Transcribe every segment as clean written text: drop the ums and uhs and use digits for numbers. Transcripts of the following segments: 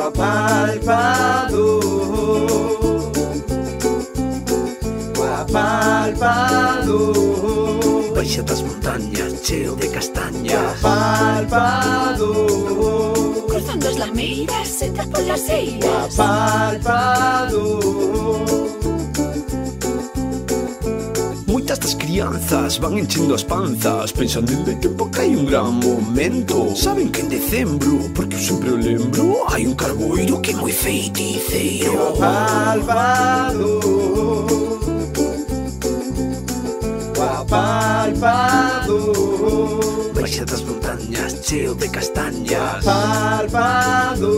apalpado, apalpado. Baixa das montañas, cheo de castañas, Apalpado, Cruzando as lameiras, entra polas eiras. apalpado. moitas das crianzas van enchendo as panzas, pensando en de tempo que hai un gran momento. Saben que en decembro, porque eu sempre o lembro, hai un carboiro que é moi feiticeiro. Apalpado, apalpado. Baixa das montañas, cheo de castañas, Apalpado,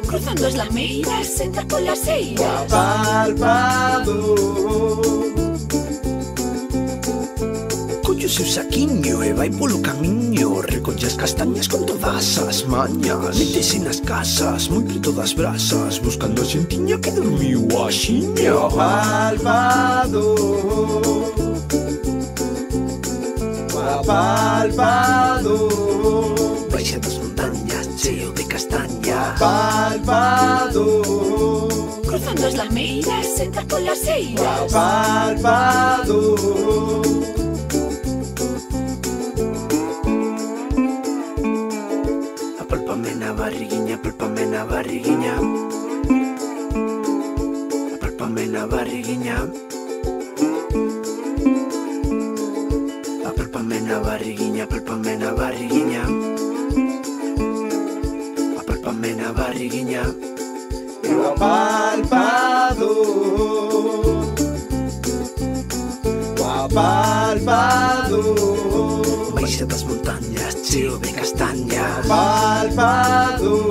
Cruzando as lameiras, entra polas eiras. apalpado. colle o seu saquiño e vai polo camiño, recolle as castañas con todas as mañas, métese nas casas, moi preto das brasas, buscando a xentiña que dormiu axiña. Apalpado, apalpado. Baixa das montañas, cheo de castañas, Apalpado, Cruzando as lameiras, entra polas eiras. apalpado. apálpame na barriguiña, apálpame na barriguiña, apálpame na barriguiña, apálpame na barriguiña, apálpame na barriguiña, apálpame na barriguiña. Apalpado, apalpado. Baixa das montañas, cheo de castañas, Apalpado,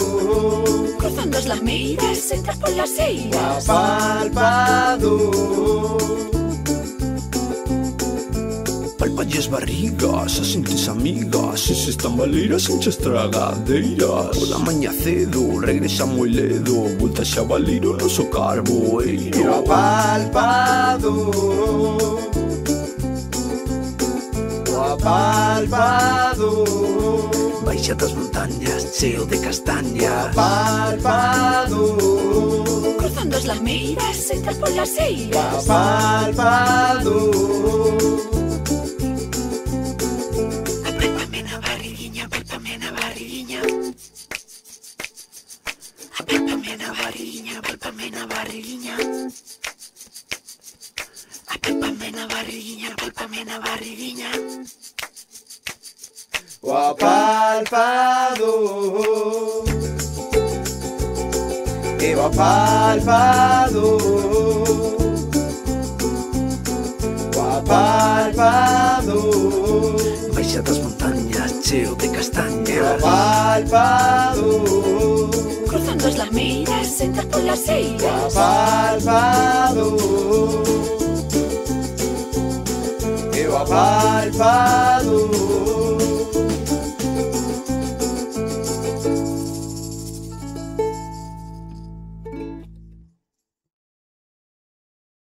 Cruzando as lameiras, entra polas eiras. apalpado. palpalle as barrigas, as entes amigas, esas tambaleiras enche estragadeiras. Pola maña cedo, regresa moi ledo, volta xa valeiro no noso carboeiro. Apalpado, apalpado. Baixa das montañas, cheo de castañas, Apalpado, Cruzando as lameiras, entra polas eiras. apalpado. Apálpame na barriguiña, apálpame na barriguiña. Apálpame na barriguiña, apálpame na barriguiña. Apálpame na barriguiña, apálpame na barriguiña. O apalpado, e o apalpado, o apalpado, baixa das montañas, cheo de e o castañas, apalpado, Cruzando as lameiras, entra polas eiras. apalpado, e o apalpado.